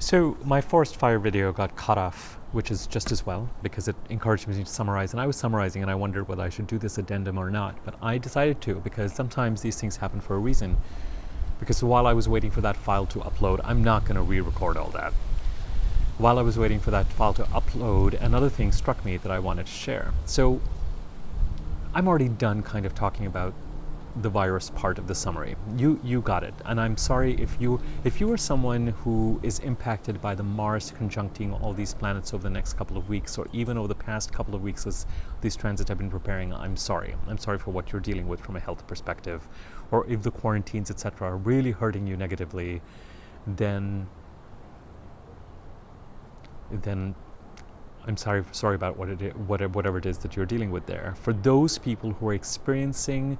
So my forest fire video got cut off, which is just as well, because it encouraged me to summarize, and I was summarizing and I wondered whether I should do this addendum or not, but I decided to, because sometimes these things happen for a reason. Because while I was waiting for that file to upload, I'm not going to re-record all that. While I was waiting for that file to upload, another thing struck me that I wanted to share. So I'm already done kind of talking about the virus part of the summary. You got it. And I'm sorry if you are someone who is impacted by the Mars conjuncting all these planets over the next couple of weeks, or even over the past couple of weeks as these transits have been preparing, I'm sorry. I'm sorry for what you're dealing with from a health perspective. Or if the quarantines, etc., are really hurting you negatively, then I'm sorry about whatever it is that you're dealing with there. For those people who are experiencing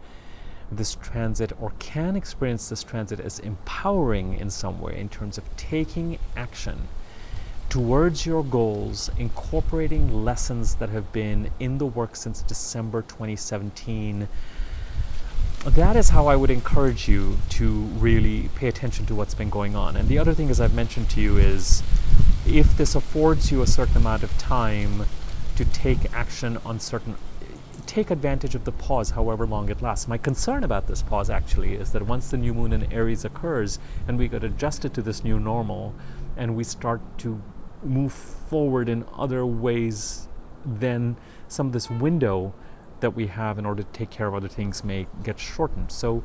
this transit or can experience this transit as empowering in some way in terms of taking action towards your goals, incorporating lessons that have been in the works since December 2017, that is how I would encourage you to really pay attention to what's been going on. And the other thing, as I've mentioned to you, is if this affords you a certain amount of time to take action on take advantage of the pause, however long it lasts. My concern about this pause actually is that once the new moon in Aries occurs and we get adjusted to this new normal and we start to move forward in other ways, then some of this window that we have in order to take care of other things may get shortened. So,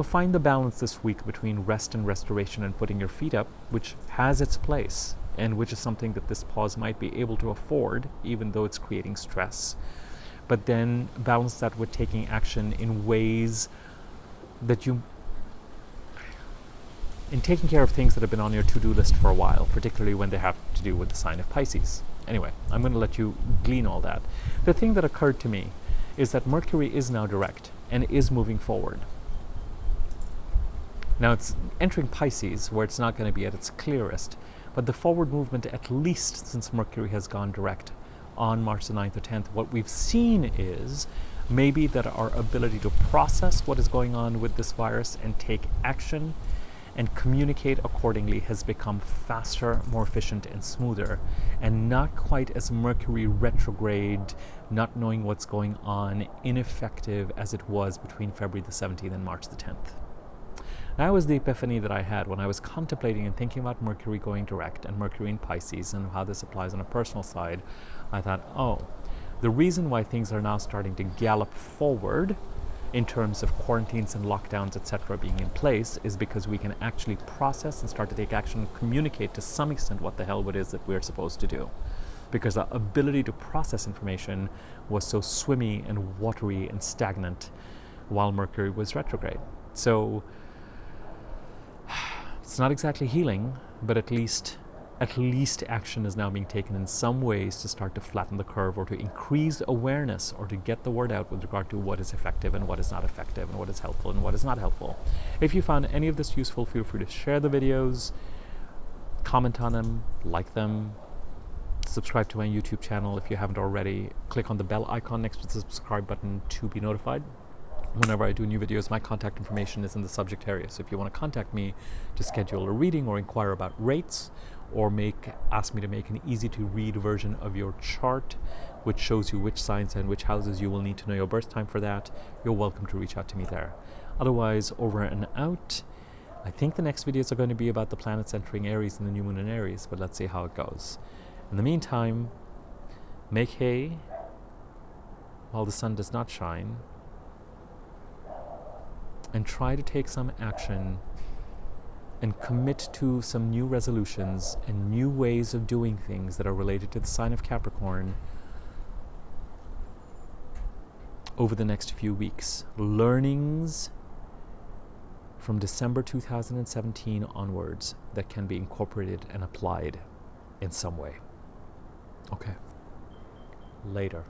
find the balance this week between rest and restoration and putting your feet up, which has its place and which is something that this pause might be able to afford, even though it's creating stress. But then balance that with taking action in ways that in taking care of things that have been on your to-do list for a while, particularly when they have to do with the sign of Pisces. Anyway, I'm going to let you glean all that. The thing that occurred to me is that Mercury is now direct and is moving forward. Now it's entering Pisces, where it's not going to be at its clearest, but the forward movement, at least since Mercury has gone direct on March the 9th or 10th, what we've seen is maybe that our ability to process what is going on with this virus and take action and communicate accordingly has become faster, more efficient, and smoother, and not quite as Mercury retrograde, not knowing what's going on, ineffective as it was between February the 17th and March the 10th. That was the epiphany that I had when I was contemplating and thinking about Mercury going direct and Mercury in Pisces and how this applies on a personal side. I thought, the reason why things are now starting to gallop forward in terms of quarantines and lockdowns, etc., being in place is because we can actually process and start to take action and communicate to some extent what the hell it is that we're supposed to do. Because our ability to process information was so swimmy and watery and stagnant while Mercury was retrograde. So it's not exactly healing, but at least action is now being taken in some ways to start to flatten the curve or to increase awareness or to get the word out with regard to what is effective and what is not effective and what is helpful and what is not helpful. If you found any of this useful, feel free to share the videos, comment on them, like them, subscribe to my YouTube channel if you haven't already. Click on the bell icon next to the subscribe button to be notified whenever I do new videos. My contact information is in the subject area, so if you want to contact me to schedule a reading or inquire about rates or ask me to make an easy to read version of your chart which shows you which signs and which houses you will need to know your birth time for that, you're welcome to reach out to me there. Otherwise, over and out. I think the next videos are going to be about the planets entering Aries and the new moon in Aries, but let's see how it goes. In the meantime, make hay while the sun does not shine, and try to take some action and commit to some new resolutions and new ways of doing things that are related to the sign of Capricorn over the next few weeks. Learnings from December 2017 onwards that can be incorporated and applied in some way. Okay. Later.